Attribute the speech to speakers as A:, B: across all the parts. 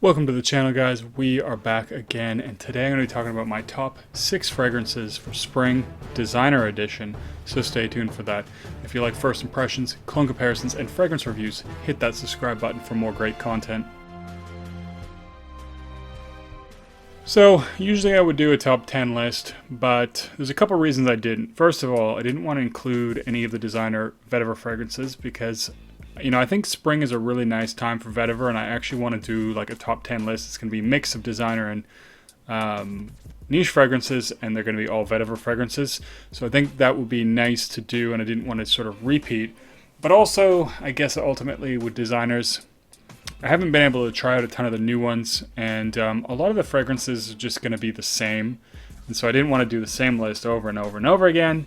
A: Welcome to the channel, guys. We are back again, and today I'm going to be talking about my top 6 fragrances for spring designer edition, so stay tuned for that. If you like first impressions, cologne comparisons, and fragrance reviews, hit that subscribe button for more great content. So, usually I would do a top 10 list, but there's a couple reasons I didn't. First of all, I didn't want to include any of the designer vetiver fragrances because I think spring is a really nice time for vetiver, and I actually want to do like a top 10 list. It's going to be a mix of designer and niche fragrances, and they're going to be all vetiver fragrances. So I think that would be nice to do, and I didn't want to sort of repeat. But also, I guess ultimately with designers, I haven't been able to try out a ton of the new ones, and a lot of the fragrances are just going to be the same. And so I didn't want to do the same list over and over and over again.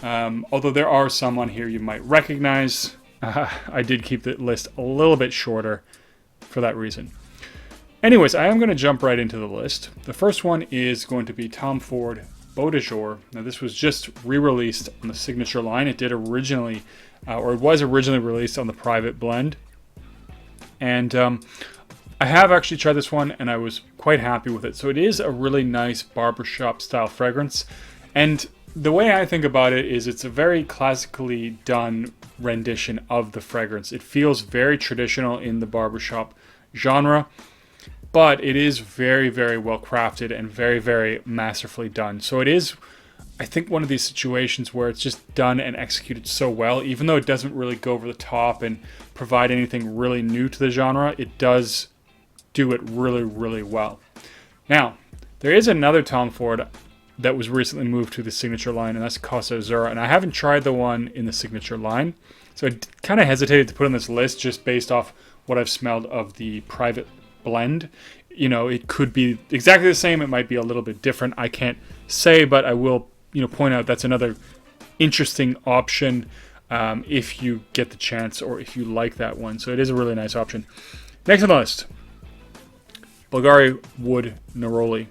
A: Although there are some on here you might recognize. I did keep the list a little bit shorter for that reason. Anyways, I am going to jump right into the list. The first one is going to be Tom Ford Beau de Jour. Now, this was just re-released on the Signature line. It did originally, or it was originally released on the Private Blend. And I have actually tried this one, and I was quite happy with it. So it is a really nice barbershop style fragrance. And the way I think about it is it's a very classically done rendition of the fragrance. It feels very traditional in the barbershop genre, but it is very, very well crafted and very, very masterfully done. So it is, I think, one of these situations where it's just done and executed so well. Even though it doesn't really go over the top and provide anything really new to the genre, it does do it really, really well. Now, there is another Tom Ford that was recently moved to the Signature line, and that's Casa Azzurra. And I haven't tried the one in the Signature line, so I kind of hesitated to put on this list just based off what I've smelled of the Private Blend. It could be exactly the same. It might be a little bit different. I can't say, but I will, point out that's another interesting option if you get the chance or if you like that one. So it is a really nice option. Next on the list, Bvlgari Wood Neroli.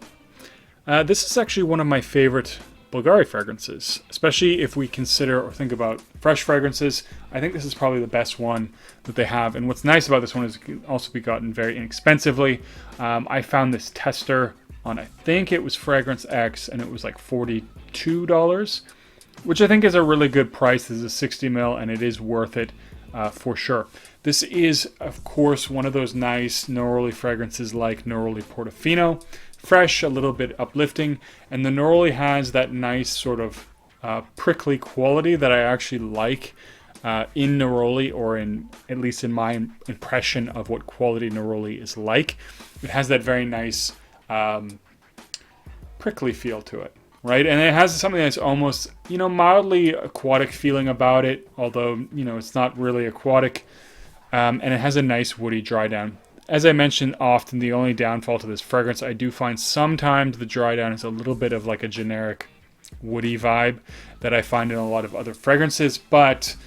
A: This is actually one of my favorite Bvlgari fragrances, especially if we consider or think about fresh fragrances. I think this is probably the best one that they have. And what's nice about this one is it can also be gotten very inexpensively. I found this tester on, I think it was Fragrance X, and it was like $42, which I think is a really good price. This is a 60 ml, and it is worth it for sure. This is, of course, one of those nice Neroli fragrances like Neroli Portofino. Fresh, a little bit uplifting, and the Neroli has that nice sort of prickly quality that I actually like in Neroli, or at least in my impression of what quality Neroli is like. It has that very nice prickly feel to it, right? And it has something that's almost, mildly aquatic feeling about it, although, it's not really aquatic, and it has a nice woody dry down. As I mentioned often, the only downfall to this fragrance, I do find sometimes the dry down is a little bit of like a generic woody vibe that I find in a lot of other fragrances. But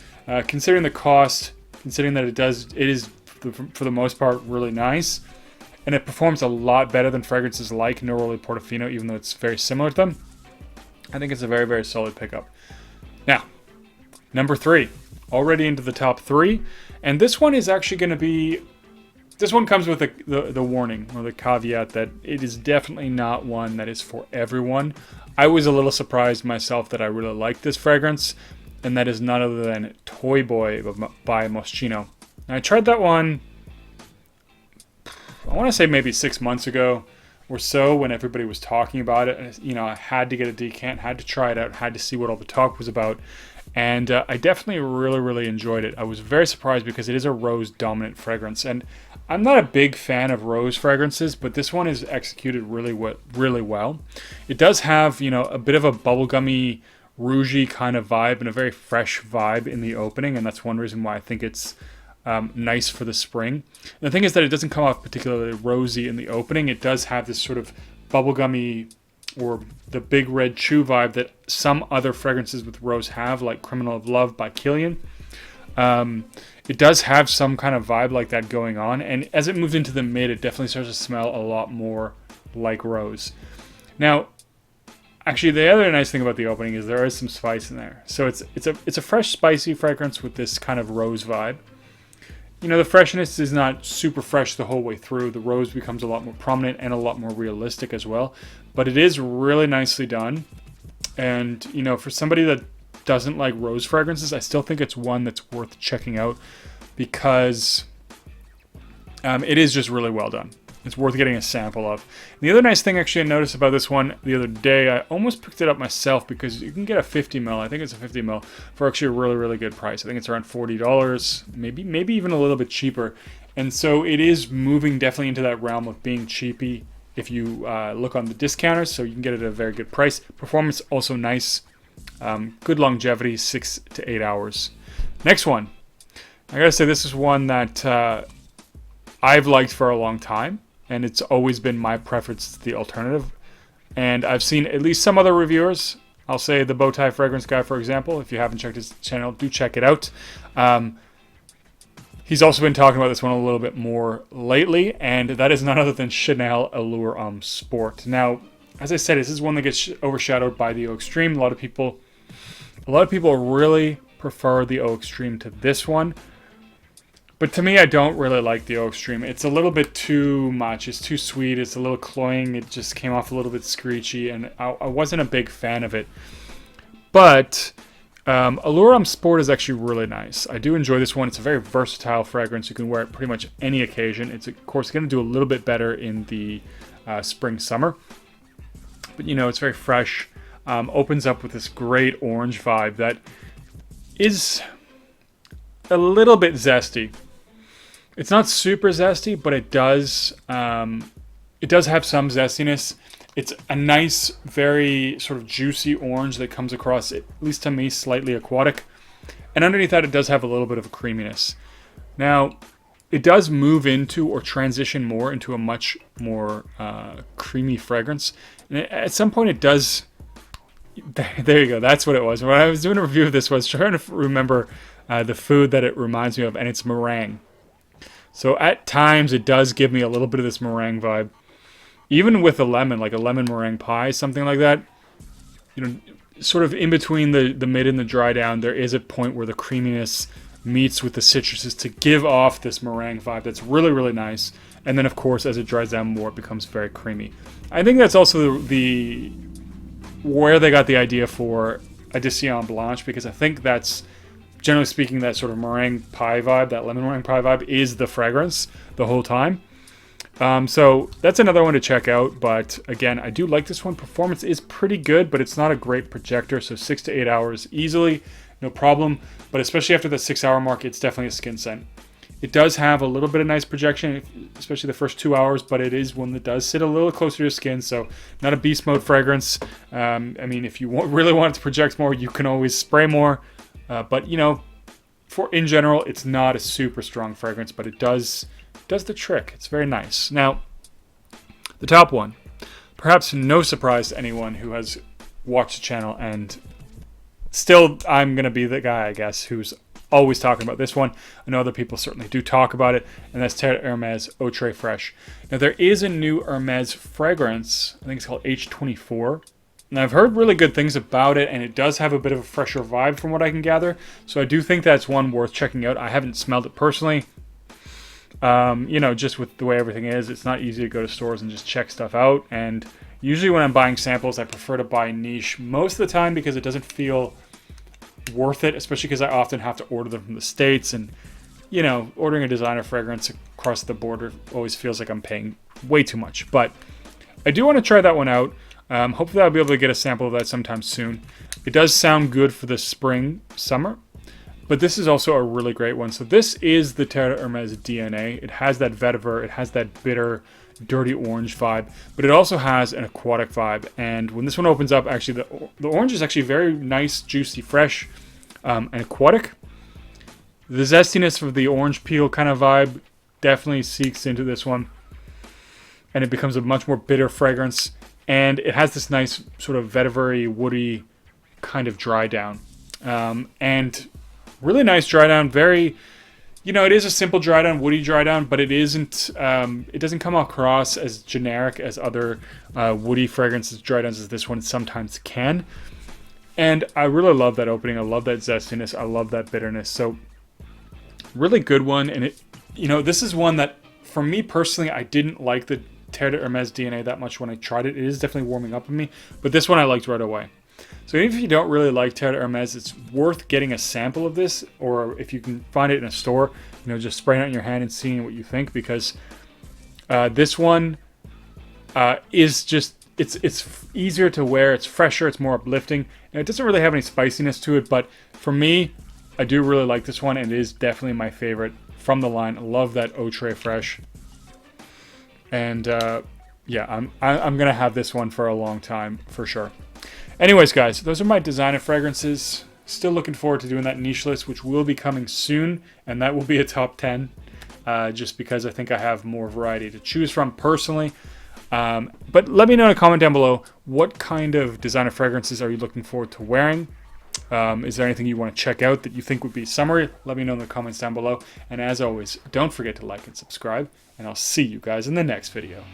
A: considering the cost, considering that it is for the most part really nice, and it performs a lot better than fragrances like Neroli Portofino, even though it's very similar to them, I think it's a very, very solid pickup. Now, number 3, already into the top 3, and this one is actually going to be. This one comes with the warning, or the caveat, that it is definitely not one that is for everyone. I was a little surprised myself that I really liked this fragrance, and that is none other than Toy Boy by Moschino. Now, I tried that one, I want to say maybe 6 months ago or so, when everybody was talking about it. I had to get a decant, had to try it out, had to see what all the talk was about. And I definitely really, really enjoyed it. I was very surprised because it is a rose-dominant fragrance. And I'm not a big fan of rose fragrances, but this one is executed really well. It does have, a bit of a bubblegummy, rougey kind of vibe and a very fresh vibe in the opening. And that's one reason why I think it's nice for the spring. And the thing is that it doesn't come off particularly rosy in the opening. It does have this sort of bubblegummy, or the big red chew vibe that some other fragrances with rose have, like Criminal of Love by Kilian. It does have some kind of vibe like that going on, and as it moves into the mid, it definitely starts to smell a lot more like rose. Now, actually, the other nice thing about the opening is there is some spice in there. So it's a fresh, spicy fragrance with this kind of rose vibe. you know, the freshness is not super fresh the whole way through. The rose becomes a lot more prominent and a lot more realistic as well. But it is really nicely done. And, you know, for somebody that doesn't like rose fragrances, I still think it's one that's worth checking out because it is just really well done. It's worth getting a sample of. And the other nice thing actually I noticed about this one the other day, I almost picked it up myself because you can get a 50 ml. I think it's a 50 ml for actually a really, really good price. I think it's around $40, maybe even a little bit cheaper. And so it is moving definitely into that realm of being cheapy if you look on the discounters. So you can get it at a very good price. Performance also nice. Good longevity, 6 to 8 hours. Next one. I gotta say this is one that I've liked for a long time. And it's always been my preference to the alternative. And I've seen at least some other reviewers. I'll say the Bowtie Fragrance Guy, for example. If you haven't checked his channel, do check it out. He's also been talking about this one a little bit more lately. And that is none other than Chanel Allure Homme Sport. Now, as I said, this is one that gets overshadowed by the Eau Extreme. A lot of people really prefer the Eau Extreme to this one. But to me, I don't really like the Eau Extreme. It's a little bit too much. It's too sweet. It's a little cloying. It just came off a little bit screechy, and I wasn't a big fan of it. But Allure Homme Sport is actually really nice. I do enjoy this one. It's a very versatile fragrance. You can wear it pretty much any occasion. It's, of course, going to do a little bit better in the spring, summer. But, you know, it's very fresh. Opens up with this great orange vibe that is a little bit zesty. It's not super zesty, but it does have some zestiness. It's a nice, very sort of juicy orange that comes across, at least to me, slightly aquatic. And underneath that, it does have a little bit of a creaminess. Now, it does move into or transition more into a much more creamy fragrance. And at some point, it does. There you go. That's what it was. When I was doing a review of this, I was trying to remember the food that it reminds me of, and it's meringue. So at times it does give me a little bit of this meringue vibe. Even with a lemon, like a lemon meringue pie, something like that. You know, sort of in between the mid and the dry down, there is a point where the creaminess meets with the citruses to give off this meringue vibe that's really, really nice. And then, of course, as it dries down more, it becomes very creamy. I think that's also where they got the idea for a Décision Blanche, because I think that's, generally speaking, that sort of meringue pie vibe, that lemon meringue pie vibe, is the fragrance the whole time. So that's another one to check out. But again, I do like this one. Performance is pretty good, but it's not a great projector. So 6 to 8 hours easily, no problem. But especially after the 6 hour mark, it's definitely a skin scent. It does have a little bit of nice projection, especially the first 2 hours, but it is one that does sit a little closer to your skin, so not a beast mode fragrance. I mean, if you really want it to project more, you can always spray more. But, you know, in general, it's not a super strong fragrance, but it does the trick. It's very nice. Now, the top one, perhaps no surprise to anyone who has watched the channel, and still I'm going to be the guy, I guess, who's always talking about this one. I know other people certainly do talk about it, and that's Terre Hermes Eau Très Fraiche. Now, there is a new Hermes fragrance. I think it's called H24. And I've heard really good things about it, and it does have a bit of a fresher vibe from what I can gather. So I do think that's one worth checking out. I haven't smelled it personally. You know, just with the way everything is, it's not easy to go to stores and just check stuff out. And usually when I'm buying samples, I prefer to buy niche most of the time because it doesn't feel worth it, especially because I often have to order them from the States. And, you know, ordering a designer fragrance across the border always feels like I'm paying way too much. But I do want to try that one out. Hopefully I'll be able to get a sample of that sometime soon. It does sound good for the spring, summer, but this is also a really great one. So this is the Terre Hermes DNA. It has that vetiver, it has that bitter, dirty orange vibe, but it also has an aquatic vibe. And when this one opens up, actually the orange is actually very nice, juicy, fresh, and aquatic. The zestiness of the orange peel kind of vibe definitely seeks into this one, and it becomes a much more bitter fragrance. And it has this nice sort of vetiver-y, woody kind of dry down. And really nice dry down. Very, you know, it is a simple dry down, woody dry down, but it isn't, it doesn't come across as generic as other woody fragrances, dry downs as this one sometimes can. And I really love that opening. I love that zestiness. I love that bitterness. So really good one. And it you know, this is one that, for me personally, I didn't like the Terre de Hermes DNA that much when I tried it. It is definitely warming up on me, but this one I liked right away. So even if you don't really like Terre de Hermes, it's worth getting a sample of this, or if you can find it in a store, you know, just spraying it in your hand and seeing what you think, because this one is just, it's easier to wear, it's fresher, it's more uplifting, and it doesn't really have any spiciness to it, but for me, I do really like this one, and it is definitely my favorite from the line. I love that Eau Très Fraiche. And yeah, I'm gonna have this one for a long time for sure. Anyways, guys, those are my designer fragrances. Still looking forward to doing that niche list, which will be coming soon, and that will be a top 10, just because I think I have more variety to choose from personally. But let me know in a comment down below, what kind of designer fragrances are you looking forward to wearing? Is there anything you want to check out that you think would be summery? Let me know in the comments down below. And as always, don't forget to like and subscribe, and I'll see you guys in the next video.